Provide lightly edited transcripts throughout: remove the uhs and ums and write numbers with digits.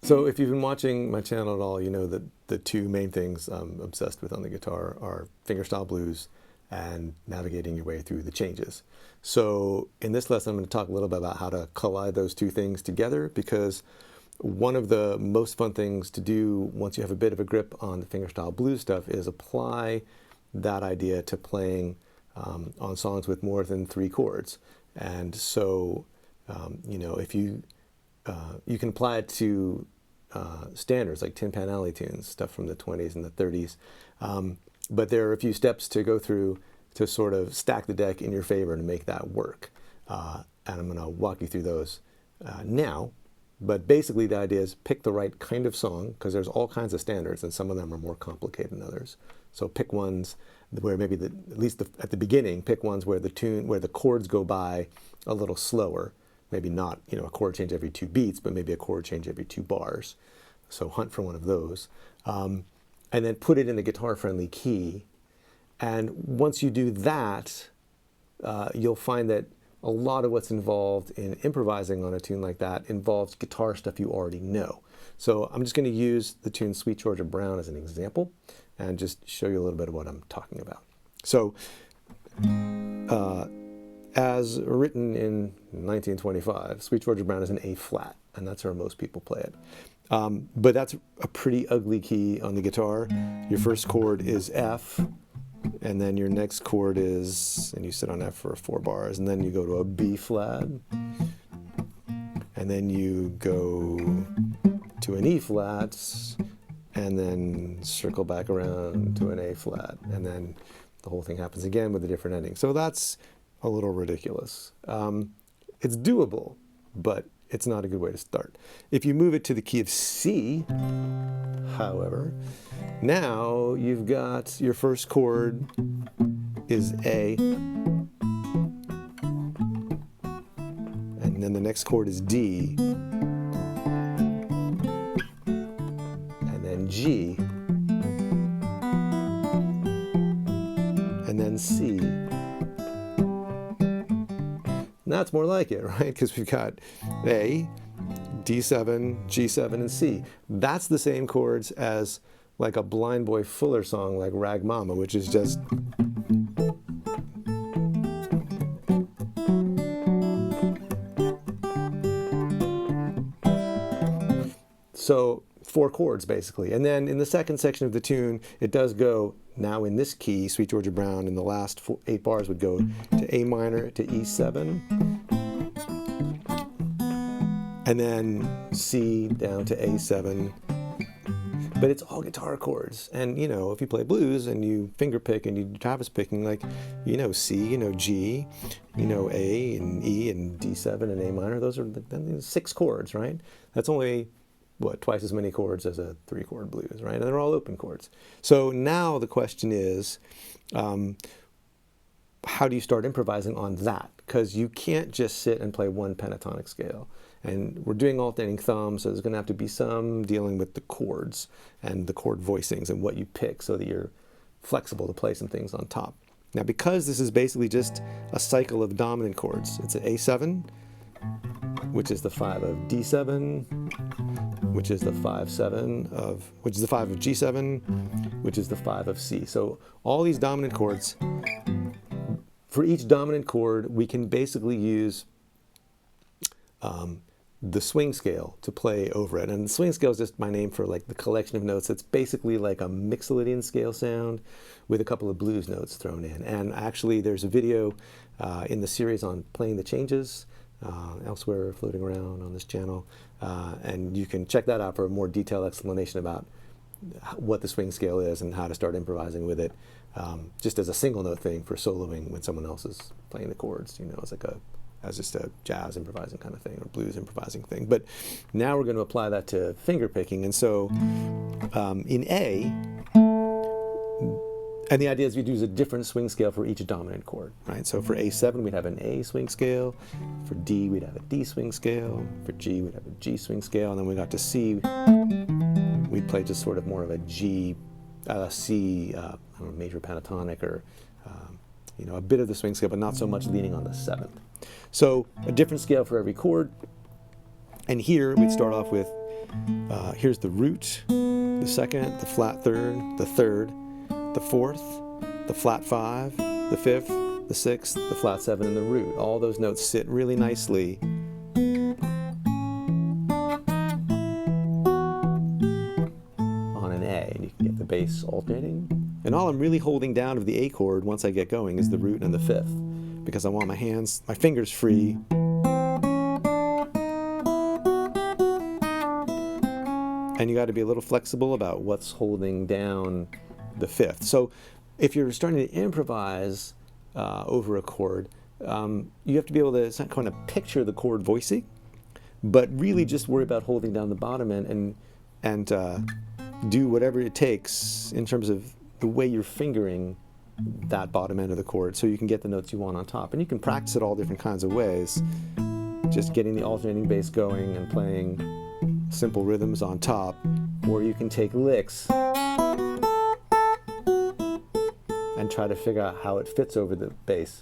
So if you've been watching my channel at all, you know that the two main things I'm obsessed with on the guitar are fingerstyle blues and navigating your way through the changes. So in this lesson, I'm going to talk a little bit about how to collide those two things together, because one of the most fun things to do once you have a bit of a grip on the fingerstyle blues stuff is apply that idea to playing on songs with more than 3 chords. And so, you know, if you can apply it to standards like Tin Pan Alley tunes, stuff from the 20s and the 30s. But there are a few steps to go through to sort of stack the deck in your favor to make that work. And I'm going to walk you through those now. But basically the idea is pick the right kind of song, because there's all kinds of standards and some of them are more complicated than others. So pick ones where maybe at least at the beginning, pick ones where the chords go by a little slower. Maybe not, you know, a chord change every 2 beats, but maybe a chord change every 2 bars. So hunt for one of those. And then put it in a guitar-friendly key. And once you do that, you'll find that a lot of what's involved in improvising on a tune like that involves guitar stuff you already know. So I'm just going to use the tune Sweet Georgia Brown as an example and just show you a little bit of what I'm talking about. So, as written in 1925, Sweet Georgia Brown is an A flat, and that's where most people play it. But that's a pretty ugly key on the guitar. Your first chord is F, and then your next chord is, and you sit on F for 4 bars, and then you go to a B flat, and then you go to an E flat, and then circle back around to an A flat, and then the whole thing happens again with a different ending. So that's a little ridiculous. It's doable, but it's not a good way to start. If you move it to the key of C, however, now you've got your first chord is A, and then the next chord is D, and then G, and then C. That's more like it, right? Because we've got A, D7, G7, and C. That's the same chords as like a Blind Boy Fuller song like Rag Mama, which is just... So 4 chords basically. And then in the second section of the tune, it does go now in this key, Sweet Georgia Brown, and the last 8 bars would go to A minor to E7, and then C down to A7. But it's all guitar chords. And you know, if you play blues and you finger pick and you do Travis picking, like, you know C, you know G, you know A and E and D7 and A minor, those are 6 chords, right? That's only, what, twice as many chords as a 3-chord blues, right? And they're all open chords. So now the question is, how do you start improvising on that? Because you can't just sit and play one pentatonic scale. And we're doing alternating thumbs, so there's going to have to be some dealing with the chords and the chord voicings and what you pick so that you're flexible to play some things on top. Now, because this is basically just a cycle of dominant chords, it's an A7, which is the 5 of D7, which is the 5/7 of, which is the 5 of G7, which is the 5 of C. So all these dominant chords, for each dominant chord, we can basically use the swing scale to play over it. And the swing scale is just my name for like the collection of notes. It's basically like a Mixolydian scale sound with a couple of blues notes thrown in. And actually there's a video in the series on playing the changes elsewhere floating around on this channel. And you can check that out for a more detailed explanation about what the swing scale is and how to start improvising with it, just as a single note thing for soloing when someone else is playing the chords, you know, as just a jazz improvising kind of thing or blues improvising thing. But now we're going to apply that to finger picking. And so in A, and the idea is we'd use a different swing scale for each dominant chord, right? So for A7, we'd have an A swing scale. For D, we'd have a D swing scale. For G, we'd have a G swing scale. And then when we got to C, we'd play just sort of more of a G, C, I don't know, major pentatonic, or you know, a bit of the swing scale, but not so much leaning on the 7th. So a different scale for every chord. And here we'd start off with Here's the root, the second, the flat third, the fourth, the flat 5, the 5th, the 6th, the flat 7, and the root. All those notes sit really nicely on an A, and you can get the bass alternating. And all I'm really holding down of the A chord once I get going is the root and the 5th, because I want my fingers free. And you got to be a little flexible about what's holding down the 5th. So if you're starting to improvise over a chord, you have to be able to kind of picture the chord voicing, but really just worry about holding down the bottom end and do whatever it takes in terms of the way you're fingering that bottom end of the chord so you can get the notes you want on top. And you can practice it all different kinds of ways, just getting the alternating bass going and playing simple rhythms on top, or you can take licks and try to figure out how it fits over the bass.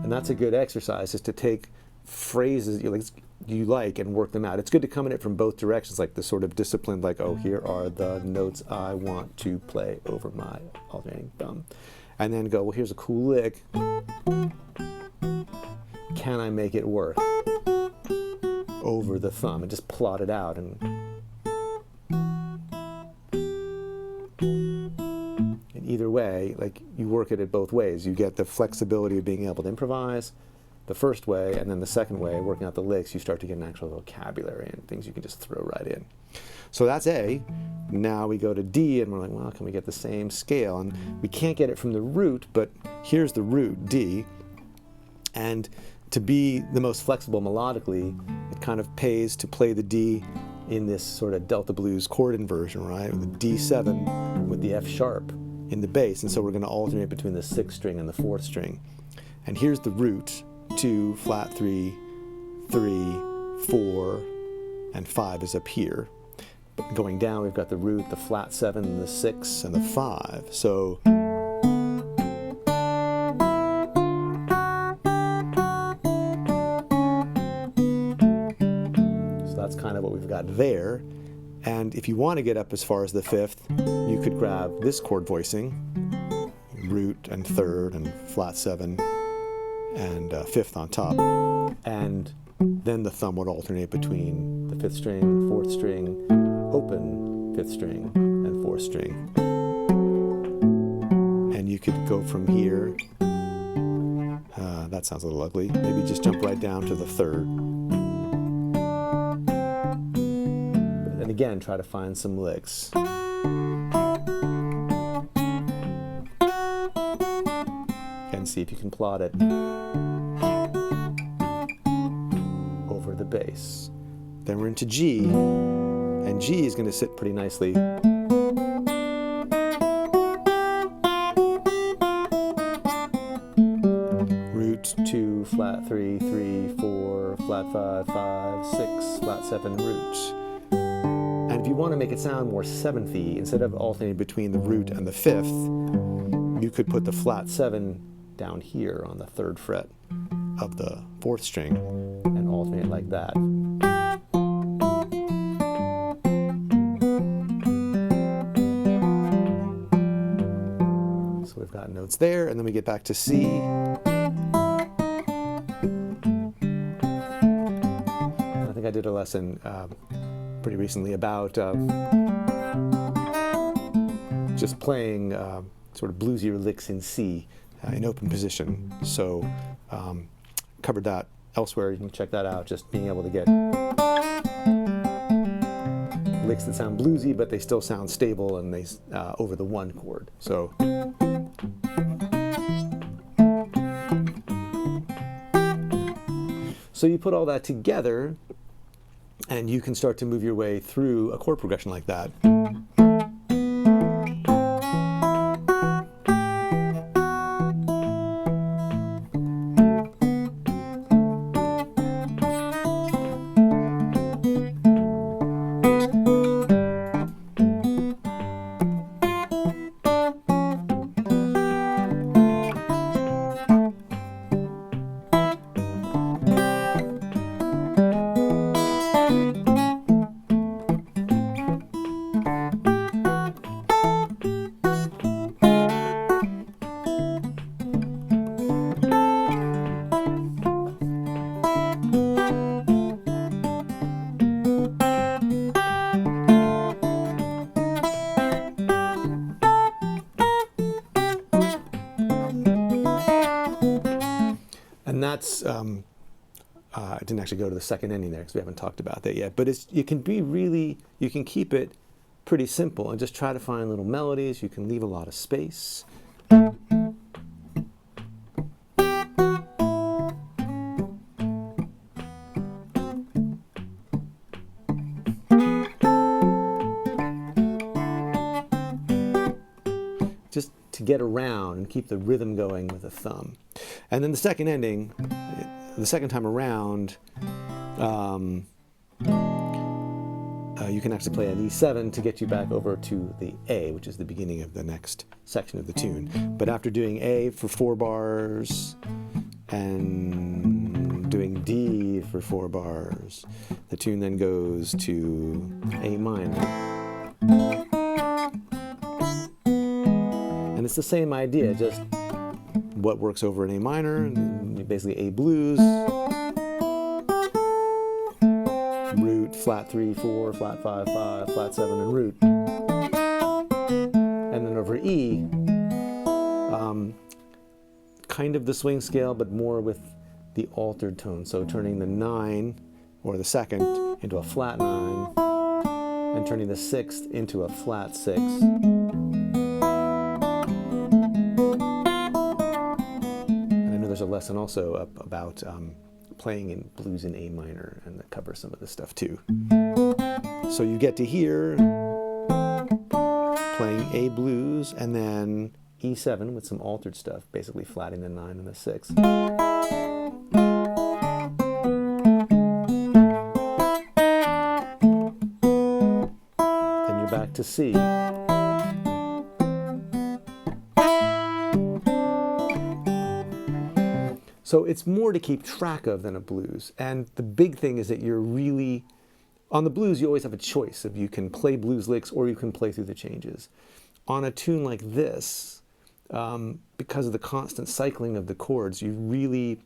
And that's a good exercise, is to take phrases you like and work them out. It's good to come at it from both directions, like the sort of disciplined, like, oh, here are the notes I want to play over my alternating thumb. And then go, well, here's a cool lick. Can I make it work over the thumb? And just plot it out. And either way, like, you work at it both ways. You get the flexibility of being able to improvise the first way, and then the second way, working out the licks, you start to get an actual vocabulary and things you can just throw right in. So that's A. Now we go to D, and we're like, well, can we get the same scale? And we can't get it from the root, but here's the root, D. And to be the most flexible melodically, it kind of pays to play the D in this sort of Delta blues chord inversion, right? With the D7 with the F sharp in the bass. And so we're going to alternate between the 6th string and the 4th string. And here's the root. 2, flat 3, 3, 4, and 5 is up here. But going down, we've got the root, the flat 7, the 6, and the 5. So that's kind of what we've got there. And if you want to get up as far as the 5th, you could grab this chord voicing, root and 3rd and flat 7. And 5th on top, and then the thumb would alternate between the 5th string, 4th string, open 5th string, and 4th string. And you could go from here, that sounds a little ugly, maybe just jump right down to the 3rd. And again, try to find some licks. And see if you can plot it over the bass. Then we're into G, and G is going to sit pretty nicely. Root 2, flat 3, 3, 4, flat 5, 5, 6, flat 7, root. And if you want to make it sound more 7th-y, instead of alternating between the root and the 5th, you could put the flat 7 down here on the 3rd fret of the 4th string and alternate like that. So we've got notes there, and then we get back to C. I think I did a lesson pretty recently about just playing sort of bluesier licks in C. In open position. So covered that elsewhere. You can check that out. Just being able to get licks that sound bluesy, but they still sound stable, and they over the 1 chord. So you put all that together, and you can start to move your way through a chord progression like that. And that's, I didn't actually go to the second ending there because we haven't talked about that yet, but you can keep it pretty simple and just try to find little melodies. You can leave a lot of space. Just to get around and keep the rhythm going with the thumb. And then the second ending, the second time around, you can actually play an E7 to get you back over to the A, which is the beginning of the next section of the tune. But after doing A for 4 bars and doing D for 4 bars, the tune then goes to A minor. And it's the same idea, just what works over in A minor, basically A blues, root, flat 3, 4, flat 5, 5, flat 7, and root. And then over E, kind of the swing scale, but more with the altered tone. So turning the 9, or the second, into a flat 9, and turning the 6th into a flat 6. There's a lesson also about playing in blues in A minor, and that covers some of this stuff too. So you get to hear playing A blues and then E7 with some altered stuff, basically flatting the 9 and the 6. Then you're back to C. So it's more to keep track of than a blues. And the big thing is that you're really, on the blues, you always have a choice of you can play blues licks or you can play through the changes. On a tune like this, because of the constant cycling of the chords, you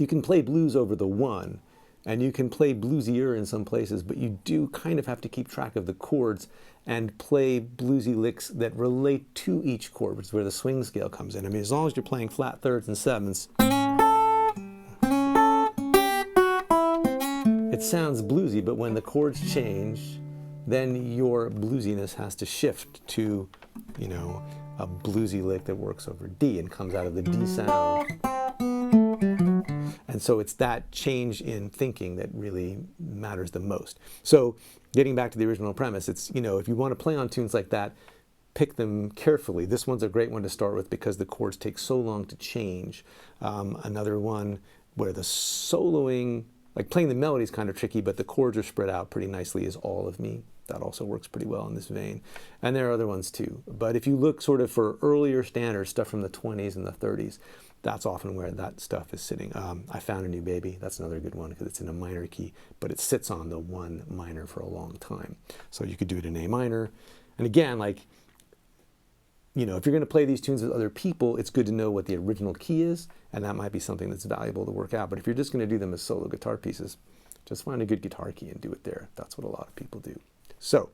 can play blues over the 1, and you can play bluesier in some places, but you do kind of have to keep track of the chords and play bluesy licks that relate to each chord, which is where the swing scale comes in. I mean, as long as you're playing flat 3rds and 7ths, it sounds bluesy, but when the chords change, then your bluesiness has to shift to, you know, a bluesy lick that works over D and comes out of the D sound. And so it's that change in thinking that really matters the most. So getting back to the original premise, it's, you know, if you want to play on tunes like that, pick them carefully. This one's a great one to start with because the chords take so long to change. Another one where the soloing, like playing the melody is kind of tricky, but the chords are spread out pretty nicely, is All of Me. That also works pretty well in this vein. And there are other ones too. But if you look sort of for earlier standards, stuff from the 20s and the 30s, that's often where that stuff is sitting. I Found a New Baby, that's another good one because it's in a minor key, but it sits on the 1 minor for a long time. So you could do it in A minor. And again, like, you know, if you're going to play these tunes with other people, it's good to know what the original key is, and that might be something that's valuable to work out. But if you're just going to do them as solo guitar pieces, just find a good guitar key and do it there. That's what a lot of people do. So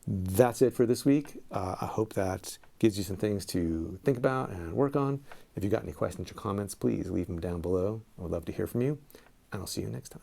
that's it for this week. I hope that gives you some things to think about and work on. If you've got any questions or comments, please leave them down below. I would love to hear from you, and I'll see you next time.